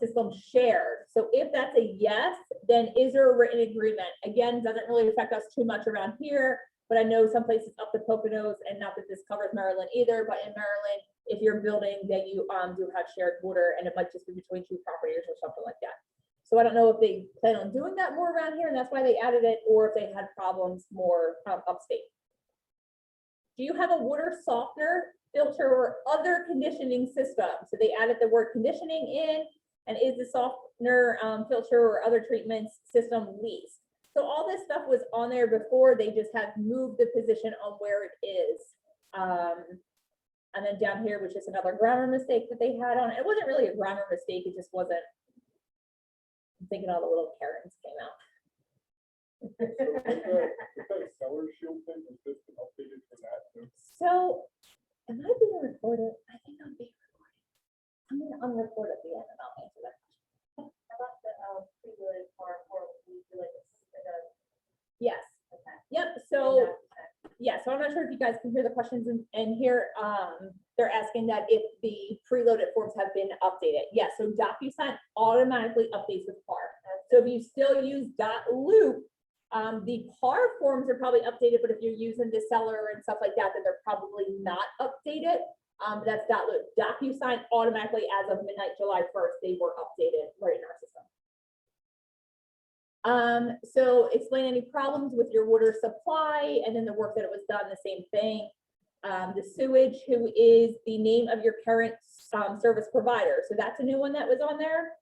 A: system shared? So if that's a yes, then is there a written agreement? Again, doesn't really affect us too much around here, but I know some places up the Poconos, and not that this covers Maryland either, but in Maryland, if you're building, then you do have shared water, and it might just be between 2 properties or something like that. So I don't know if they plan on doing that more around here, and that's why they added it, or if they had problems more upstate. Do you have a water softener, filter, or other conditioning system? So they added the word conditioning in, and is the softener, filter, or other treatments system leased? So all this stuff was on there before, they just have moved the position on where it is. And then down here was just another grammar mistake that they had on it. It wasn't really a grammar mistake, it just wasn't. I'm thinking all the little Karens came out.
F: Seller shield thing, is this been updated for that too?
A: So, am I being recorded? I think I'm being recorded. I'm gonna unrecord at the end and I'll answer that question.
C: About the pre-loaded farm, or we do like a.
A: Yes,
C: Okay.
A: yep, so, yeah, so I'm not sure if you guys can hear the questions and here, they're asking that if the preloaded forms have been updated. Yes, so DocuSign automatically updates with PAR. So if you still use .loop, the PAR forms are probably updated, but if you're using the seller and stuff like that, then they're probably not updated. That's .loop. DocuSign automatically, as of midnight, July 1st, they were updated right in our system. So explain any problems with your water supply, and then the work that it was done, the same thing. The sewage, who is the name of your current service provider. So that's a new one that was on there.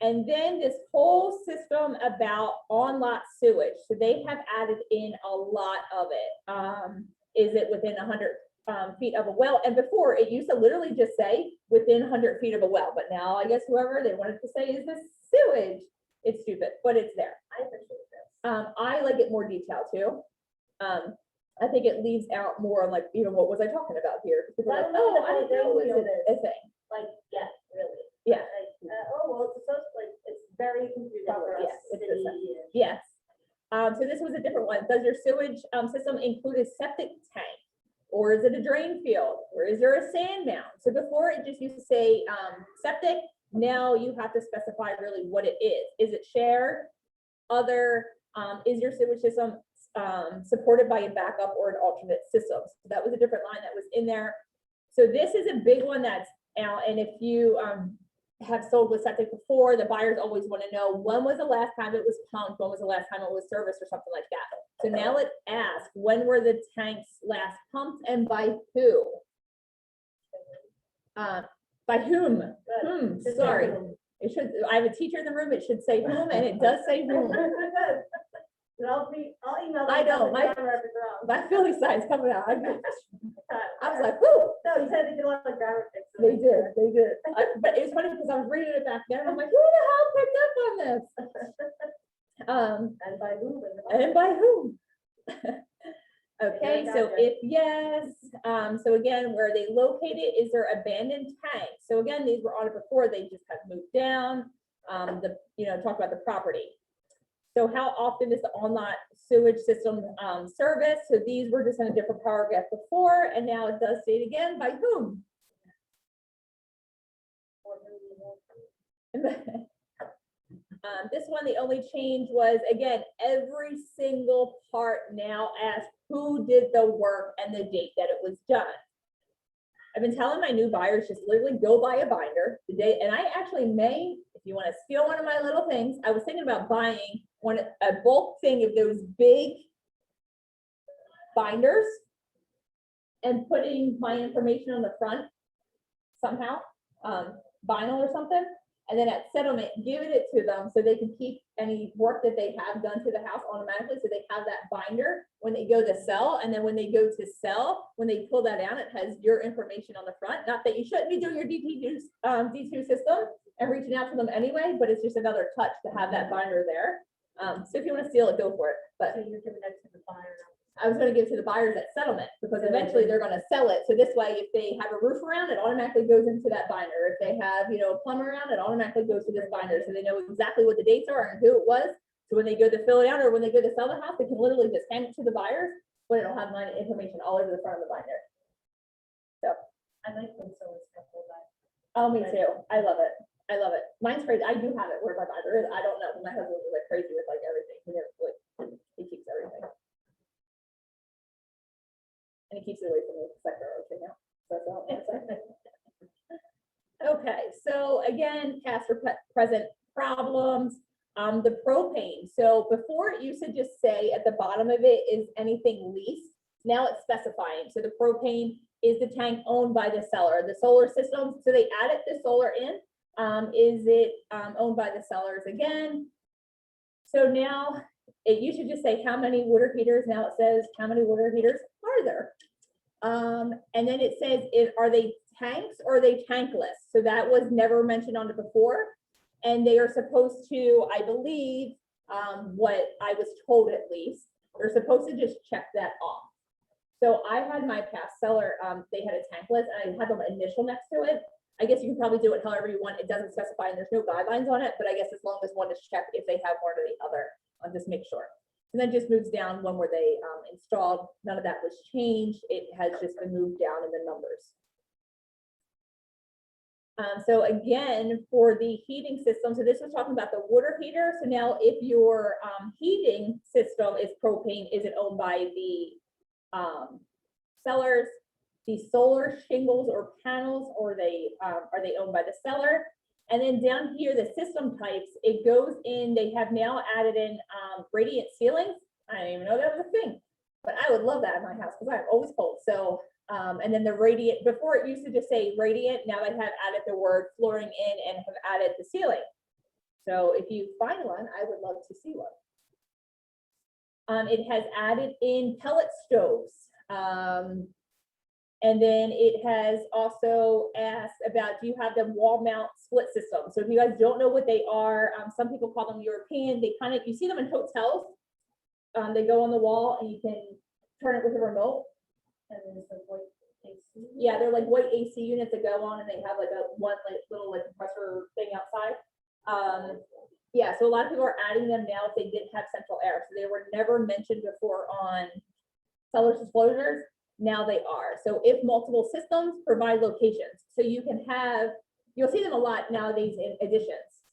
A: And then this whole system about on-lot sewage. So they have added in a lot of it. Is it within 100 feet of a well? And before, it used to literally just say within 100 feet of a well, but now I guess whoever they wanted to say is this sewage. It's stupid, but it's there.
C: I appreciate this.
A: I like it more detailed too. I think it leaves out more like, what was I talking about here? People are like, oh, I didn't know it was a thing.
C: Like, yeah, really.
A: Yeah.
C: Like, well, it's supposed like, it's very confusing for us.
A: Yes, it's the
C: city
A: same.
C: and-
A: Yes. So this was a different one. Does your sewage system include a septic tank? Or is it a drain field? Or is there a sand mound? So before it just used to say septic, now you have to specify really what it is. Is it shared? Other, is your sewage system supported by a backup or an alternate system? So that was a different line that was in there. So this is a big one that's out, and if you have sold with septic before, the buyers always want to know, when was the last time it was pumped, when was the last time it was serviced, or something like that. So now it asks, when were the tanks last pumped and by who? By whom? Whom, sorry. It should, I have a teacher in the room, it should say whom, and it does say whom.
C: And I'll email.
A: I know, my-
C: grammar if it's wrong.
A: My Philly side's coming out. I was like, whoo.
C: No, you said they did a lot of grammar fixes.
A: They did. But it was funny because I was reading it back then, and I'm like, who the hell picked up on this?
C: And by whom?
A: And by whom? Okay,
C: Yeah,
A: so
C: gotcha.
A: if yes, so again, where are they located? Is there abandoned tanks? So again, these were on it before, they just have moved down, talk about the property. So how often is the on-lot sewage system service? So these were just in a different paragraph before, and now it does state again, by whom? This one, the only change was, again, every single part now asks who did the work and the date that it was done. I've been telling my new buyers, just literally go buy a binder the day, and I actually may, if you want to steal one of my little things, I was thinking about buying a bulk thing of those big binders and putting my information on the front somehow, vinyl or something. And then at settlement, giving it to them so they can keep any work that they have done to the house automatically. So they have that binder when they go to sell. And then when they go to sell, when they pull that out, it has your information on the front. Not that you shouldn't be doing your D2 system and reaching out to them anyway, but it's just another touch to have that binder there. So if you want to steal it, go for it. But
C: So you're giving that to the buyer.
A: I was gonna give to the buyers at settlement, because eventually they're gonna sell it, so this way, if they have a roof around, it automatically goes into that binder. If they have, you know, a plumber around, it automatically goes to this binder, so they know exactly what the dates are and who it was. So when they go to fill it out, or when they go to sell the house, they can literally just hand it to the buyers, but it'll have my information all over the front of the binder.
C: I like when someone's careful about.
A: Oh, me too, I love it, I love it. Mine's crazy, I do have it where my binder is, I don't know, my husband was like crazy with like everything, he never, like, he keeps everything. And he keeps it away from the sector, okay, now, that's all I'm gonna say. Okay, so again, past or present problems, the propane. So before it used to just say at the bottom of it is anything leased. Now it's specifying. So the propane is the tank owned by the seller. The solar system, so they added the solar in. Is it owned by the sellers again? So now it used to just say how many water heaters. Now it says how many water heaters are there? And then it says, are they tanks or are they tankless? So that was never mentioned on it before. And they are supposed to, I believe, what I was told at least, they're supposed to just check that off. So I had my past seller, they had a tankless and I had the initial next to it. I guess you can probably do it however you want. It doesn't specify and there's no guidelines on it, but I guess as long as one is checked, if they have one or the other, I'll just make sure. And then just moves down, when were they installed? None of that was changed. It has just been moved down in the numbers. So again, for the heating system, so this was talking about the water heater. So now if your heating system is propane, is it owned by the sellers? The solar shingles or panels, or are they owned by the seller? And then down here, the system types, it goes in, they have now added in radiant ceilings. I didn't even know that was a thing, but I would love that in my house because I'm always cold. So, and then the radiant, before it used to just say radiant, now they have added the word flooring in and have added the ceiling. So if you find one, I would love to see one. It has added in pellet stoves. And then it has also asked about, do you have the wall mount split system? So if you guys don't know what they are, some people call them European. They kind of, you see them in hotels. They go on the wall and you can turn it with a remote.
C: And there's the white AC.
A: Yeah, they're like white AC units that go on and they have like a one like little like compressor thing outside. Yeah, so a lot of people are adding them now if they didn't have central air. So they were never mentioned before on seller's disclosures. Now they are. So if multiple systems provide locations, so you can have, you'll see them a lot nowadays in additions.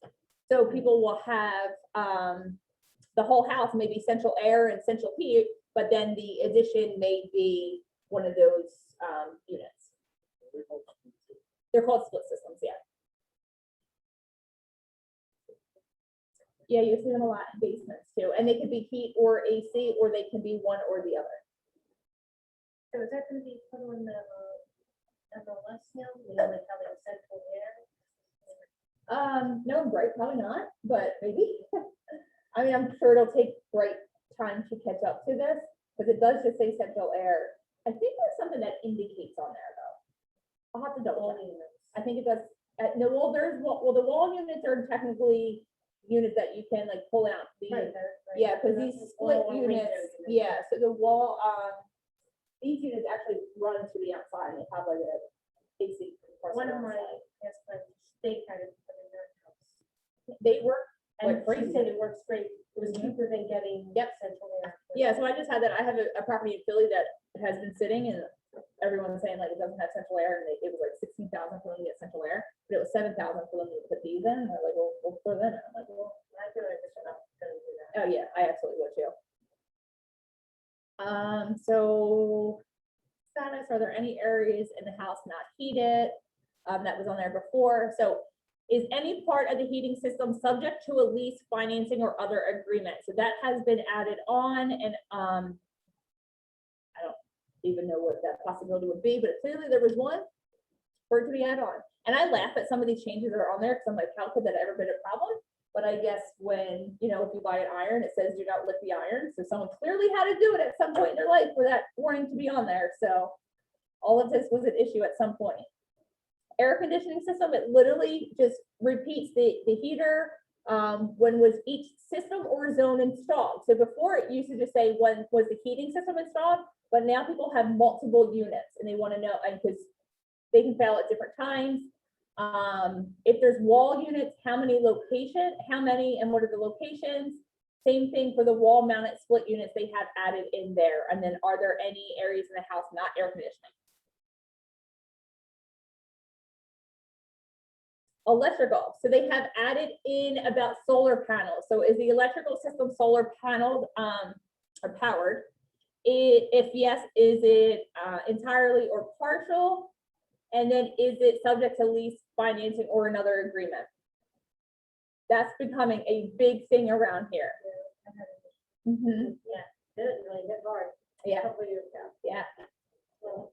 A: So people will have the whole house, maybe central air and central heat, but then the addition may be one of those units. They're called split systems, yeah. Yeah, you see them a lot in basements too, and they can be heat or AC, or they can be one or the other.
C: So is that gonna be put on the MLS now, you know, like how they have central air?
A: No, Bright, probably not, but maybe. I mean, I'm sure it'll take Bright time to catch up to this, because it does just say central air. I think there's something that indicates on there though. I'll have to double check. I think it does. No, well, well, the wall units are technically units that you can like pull out. Yeah, because these split units, yeah, so the wall, these units actually run to the outside and they have like a AC.
C: One of my best friends, they kind of put in their house.
A: They work
C: And
A: like crazy.
C: she said it works great. It was
A: Mhm.
C: cheaper than getting
A: Yep.
C: central air.
A: Yeah, so I just had that, I have a property in Philly that has been sitting and everyone's saying like it doesn't have central air and it was like 16,000 for them to get central air. but it was 7,000 for them to put these in, and they're like, well, we'll throw them in. I'm like, well,
C: I feel like we're not gonna do that.
A: oh yeah, I absolutely would too. So, status, are there any areas in the house not heated? That was on there before, so is any part of the heating system subject to a lease, financing, or other agreement? So that has been added on, and, I don't even know what that possibility would be, but clearly there was one for it to be added on. And I laugh at some of these changes that are on there, because I'm like, how could that ever been a problem? But I guess when, you know, if you buy an iron, it says do not lift the iron, so someone clearly had to do it at some point in their life for that warning to be on there, so all of this was an issue at some point. Air conditioning system, it literally just repeats the heater, when was each system or zone installed. So before it used to just say when was the heating system installed, but now people have multiple units and they want to know, and because they can fail at different times. If there's wall units, how many and what are the locations? Same thing for the wall mounted split units they have added in there. And then are there any areas in the house not air conditioning? Electrical, so they have added in about solar panels. So is the electrical system solar panel or powered? If yes, is it entirely or partial? And then is it subject to lease, financing, or another agreement? That's becoming a big thing around here. Mhm.
C: Did it really hit hard a
A: Yeah,
C: couple years ago.
A: yeah.
C: So,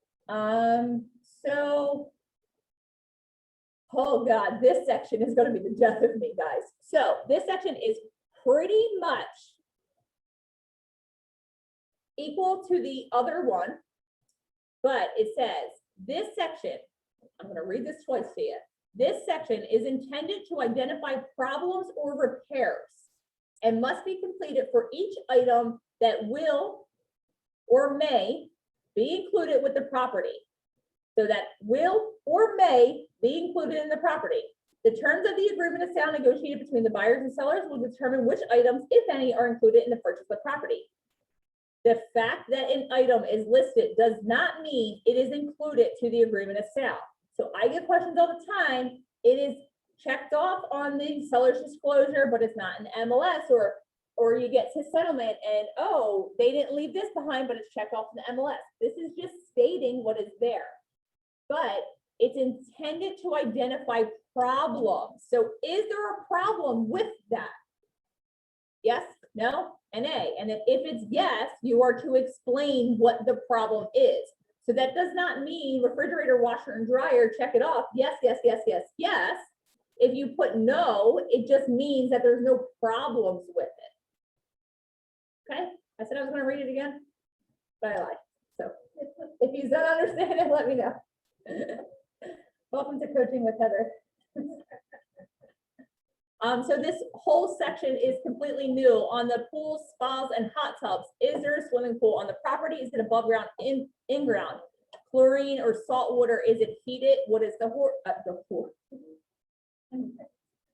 A: So, oh God, this section is gonna be the death of me, guys. So this section is pretty much equal to the other one, but it says, this section, I'm gonna read this twice to you. This section is intended to identify problems or repairs and must be completed for each item that will or may be included with the property. So that will or may be included in the property. The terms of the agreement of sale negotiated between the buyers and sellers will determine which items, if any, are included in the purchase of the property. The fact that an item is listed does not mean it is included to the agreement of sale. So I get questions all the time. It is checked off on the seller's disclosure, but it's not in MLS, or you get to settlement and, oh, they didn't leave this behind, but it's checked off in the MLS. This is just stating what is there. But it's intended to identify problems. So is there a problem with that? Yes, no, and A. And then if it's yes, you are to explain what the problem is. So that does not mean refrigerator, washer, and dryer, check it off. Yes, yes, yes, yes, yes. If you put no, it just means that there's no problems with it. Okay, I said I was gonna read it again, but I lied. So if you don't understand it, let me know. Welcome to Coaching with Heather. So this whole section is completely new on the pools, spas, and hot tubs. Is there a swimming pool on the property? Is it above ground, in ground? Chlorine or salt water? Is it heated? What is the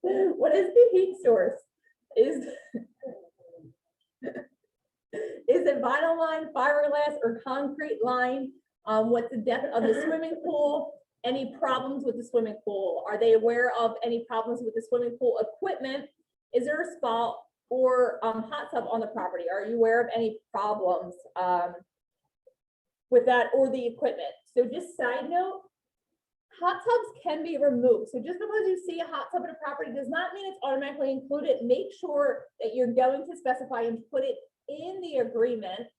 A: what is the heat source? Is it vinyl line, fiberglass, or concrete line? What's the depth of the swimming pool? Any problems with the swimming pool? Are they aware of any problems with the swimming pool equipment? Is there a spa or hot tub on the property? Are you aware of any problems with that or the equipment? So just side note, hot tubs can be removed. So just because you see a hot tub in a property does not mean it's automatically included. Make sure that you're going to specify and put it in the agreement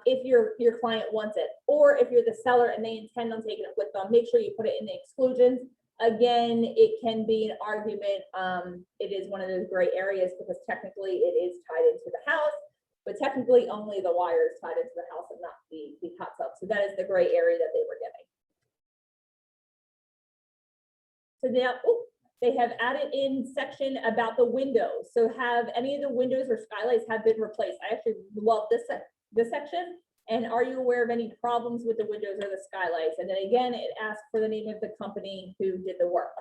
A: if your client wants it, or if you're the seller and they intend on taking it with them, make sure you put it in the exclusions. Again, it can be an argument. It is one of those gray areas because technically it is tied into the house, but technically only the wire is tied into the house and not the hot tub. So that is the gray area that they were giving. So now, they have added in section about the windows. So have any of the windows or skylights have been replaced? I actually love this section. And are you aware of any problems with the windows or the skylights? And then again, it asks for the name of the company who did the work.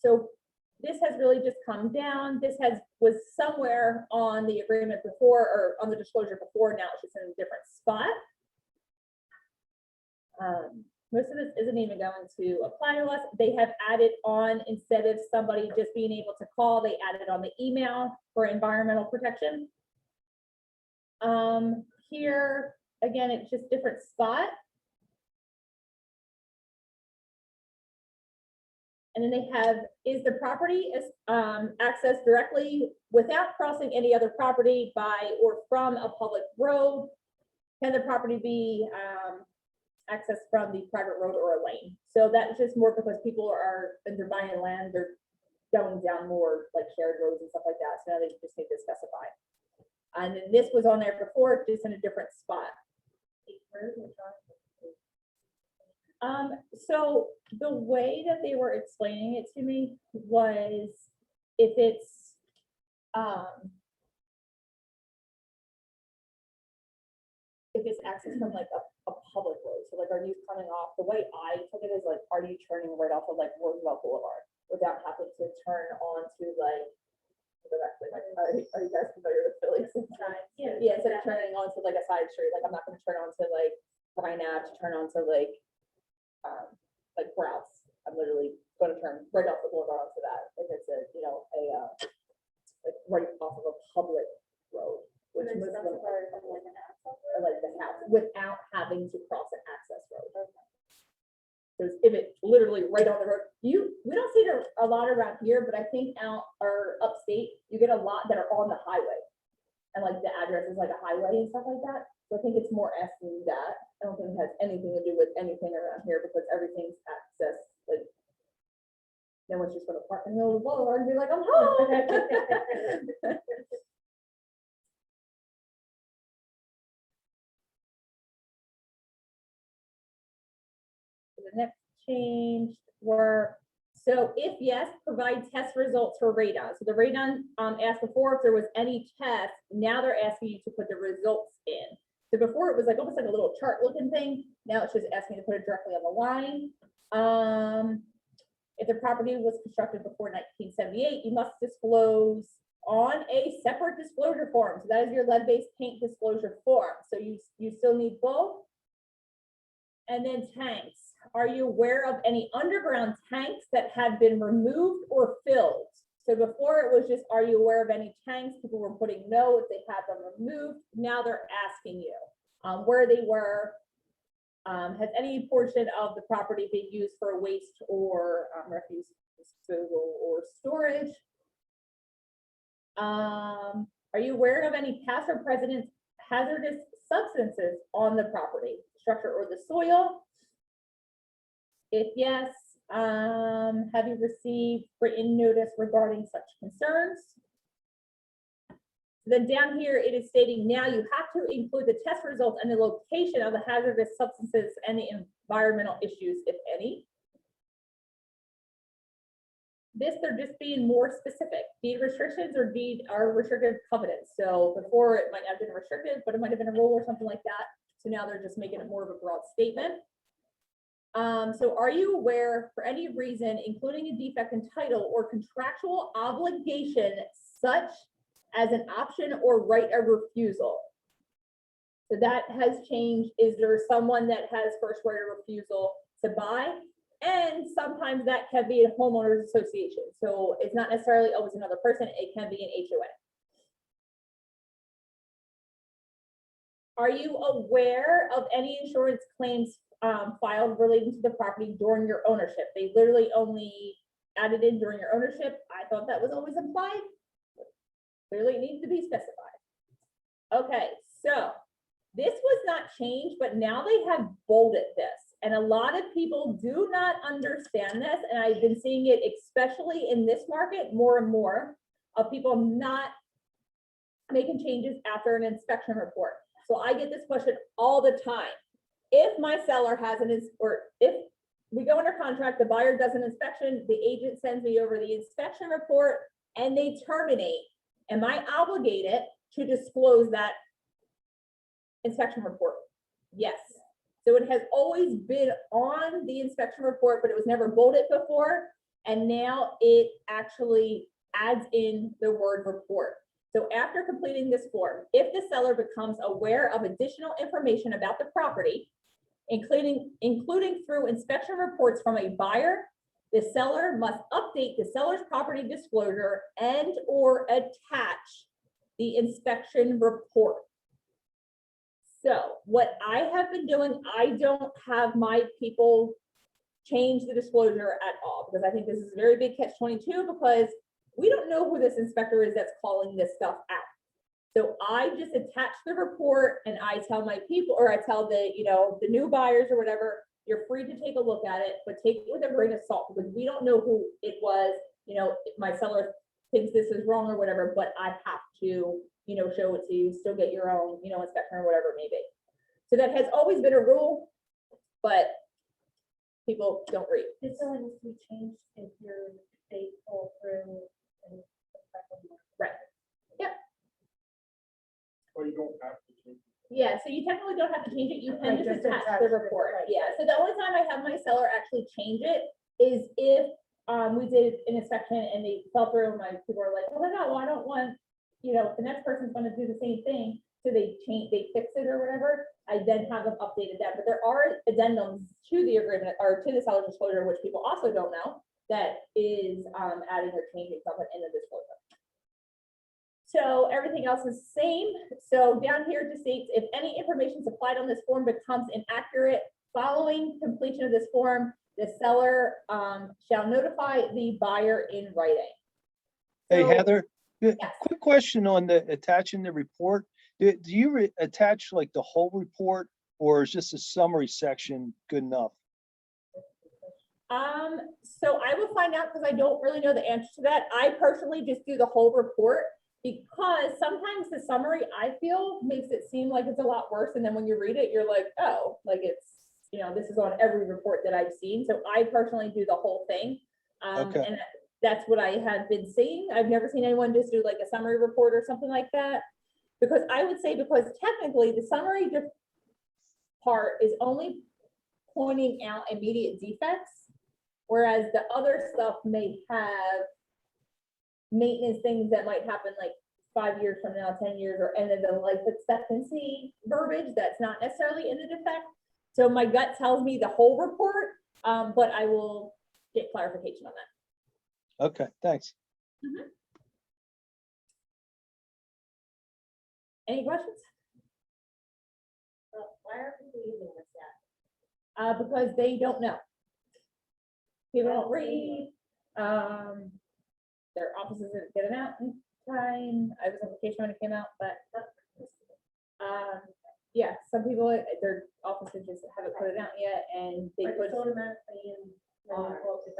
A: So this has really just come down. This was somewhere on the agreement before, or on the disclosure before. Now it's just in a different spot. most of this isn't even going to apply to us. They have added on, instead of somebody just being able to call, they added on the email for environmental protection. Here, again, it's just different spot. And then they have, is the property is accessed directly without crossing any other property by or from a public road? Can the property be accessed from the private road or a lane? So that's just more because people are, when they're buying land, they're going down more like shared roads and stuff like that. So now they just need to specify. And then this was on there before, just in a different spot. So the way that they were explaining it to me was if it's, access from like a public road, so like, are you coming off, the way I took it is like, are you turning right off of like Roosevelt Boulevard without having to turn onto like, directly, like, are you guys familiar with Philly? Yeah, instead of turning onto like a side street, like I'm not gonna turn onto like Bryan Ave to turn onto like Browse. I'm literally gonna turn right off the boulevard onto that, if it's a, you know, like right off of a public road. Which most of them are like the house, without having to cross an access road. Because if it's literally right on the road, we don't see it a lot around here, but I think out or upstate, you get a lot that are on the highway. And like the address is like a highway and stuff like that. So I think it's more asking that. I don't think it has anything to do with anything around here because everything's accessed, like, no one's just gonna park in the middle of the boulevard and be like, I'm home. The next change were, so if yes, provide test results for radon. So the radon asked before if there was any test, now they're asking you to put the results in. So before it was like almost like a little chart looking thing. Now it's just asking you to put it directly on the line. If the property was constructed before 1978, you must disclose on a separate disclosure form. So that is your lead-based paint disclosure form. So you still need both. And then tanks. Are you aware of any underground tanks that have been removed or filled? So before it was just, are you aware of any tanks? People were putting no if they had them removed. Now they're asking you where they were. Has any portion of the property been used for waste or refuse disposal or storage? Are you aware of any past or present hazardous substances on the property, structure, or the soil? If yes, have you received written notice regarding such concerns? Then down here, it is stating now you have to include the test results and the location of the hazardous substances and the environmental issues, if any. This, they're just being more specific. Deed restrictions or deed are restrictive covenants. So before it might have been restricted, but it might have been a rule or something like that. So now they're just making it more of a broad statement. So are you aware, for any reason, including a defect in title or contractual obligation, such as an option or right of refusal? So that has changed. Is there someone that has first right of refusal to buy? And sometimes that can be a homeowners association. So it's not necessarily always another person. It can be an HOA. Are you aware of any insurance claims filed relating to the property during your ownership? They literally only added in during your ownership. I thought that was always implied. Clearly it needs to be specified. Okay, so this was not changed, but now they have bolded this. And a lot of people do not understand this. And I've been seeing it, especially in this market, more and more of people not making changes after an inspection report. So I get this question all the time. If my seller has or if we go under contract, the buyer does an inspection, the agent sends me over the inspection report and they terminate, am I obligated to disclose that inspection report? Yes. So it has always been on the inspection report, but it was never bolded before. And now it actually adds in the word report. So after completing this form, if the seller becomes aware of additional information about the property, including through inspection reports from a buyer. The seller must update the seller's property disclosure and or attach the inspection report. So what I have been doing, I don't have my people change the disclosure at all, because I think this is a very big catch-22, because we don't know who this inspector is that's calling this stuff out. So I just attach the report and I tell my people, or I tell the, the new buyers or whatever, you're free to take a look at it, but take it with a grain of salt, because we don't know who it was. If my seller thinks this is wrong or whatever, but I have to, show it to you, still get your own, inspection or whatever it may be. So that has always been a rule, but people don't read.
C: This only needs to be changed if they pull through and.
A: Right.
F: Or you don't have to change.
A: Yeah, so you technically don't have to change it, you can
B: Like,
A: just
B: just
A: attach
B: attach
A: the
B: the
A: report,
B: report,
A: yeah, so the only time I have my seller actually change it is if, we did an inspection and they fell through, and my people were like, oh my God, well, I don't want, the next person's gonna do the same thing, so they fix it or whatever, I then have them updated that, but there are addendums to the agreement, or to the seller's disclosure, which people also don't know, that is, adding or changing something in the disclosure. So everything else is the same. So down here it just states, if any information supplied on this form becomes inaccurate following completion of this form, the seller shall notify the buyer in writing.
E: Hey,
A: So-
E: Heather,
A: Yes.
E: quick question on the attaching the report. Do you attach like the whole report, or is just a summary section good enough?
A: So I will find out, because I don't really know the answer to that. I personally just do the whole report, because sometimes the summary, I feel, makes it seem like it's a lot worse, and then when you read it, you're like, oh, like it's, this is on every report that I've seen, so I personally do the whole thing.
E: Okay.
A: And that's what I have been seeing. I've never seen anyone just do like a summary report or something like that. Because I would say, because technically the summary part is only pointing out immediate defects, whereas the other stuff may have maintenance things that might happen like 5 years from now, 10 years, or and then the life expectancy verbiage that's not necessarily in the defect. So my gut tells me the whole report, but I will get clarification on that.
E: Okay, thanks.
A: Any questions?
C: Why are people using this yet?
A: Because they don't know. People don't read, their offices didn't get it out in time. I was on vacation when it came out, but, yeah, some people, their offices just haven't put it out yet, and they
C: Like,
A: put
C: it's automatically in. when you go up to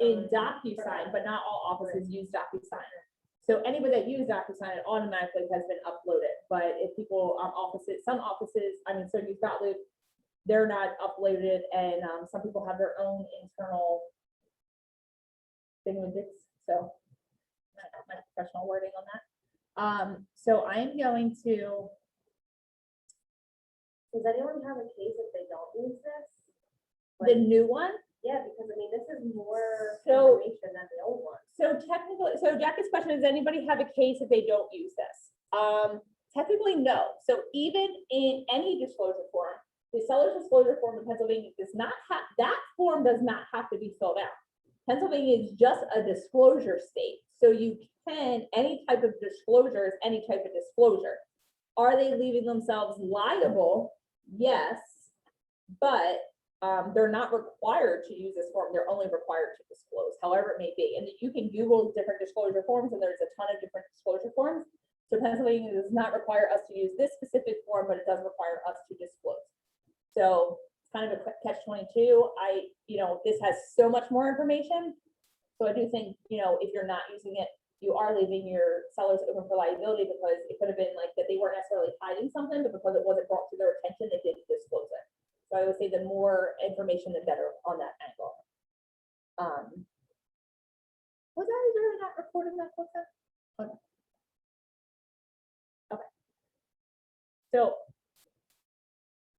A: in
C: DocuSign.
A: DocuSign, but not all offices use DocuSign. So anybody that uses DocuSign, it automatically has been uploaded, but if people, some offices, so you've got Loop, they're not uploaded, and, some people have their own internal thingamajigs, so that's my professional wording on that. So I am going to,
C: Does anyone have a case if they don't use this?
A: the new one.
C: Yeah, because this is more
A: So-
C: information than the old one.
A: So technically, so Jackie's question is, anybody have a case if they don't use this? Technically, no. So even in any disclosure form, the seller's disclosure form in Pennsylvania does not have, that form does not have to be filled out. Pennsylvania is just a disclosure state. So you can, any type of disclosure is any type of disclosure. Are they leaving themselves liable? Yes, but they're not required to use this form. They're only required to disclose, however it may be. And you can Google different disclosure forms, and there's a ton of different disclosure forms. So Pennsylvania does not require us to use this specific form, but it does require us to disclose. So it's kind of a catch-22. This has so much more information. So I do think, if you're not using it, you are leaving your sellers open for liability, because it could have been like that they weren't necessarily hiding something, but because it wasn't brought to their attention, they didn't disclose it. So I would say the more information, the better on that angle. Was I really not recording that? Okay. So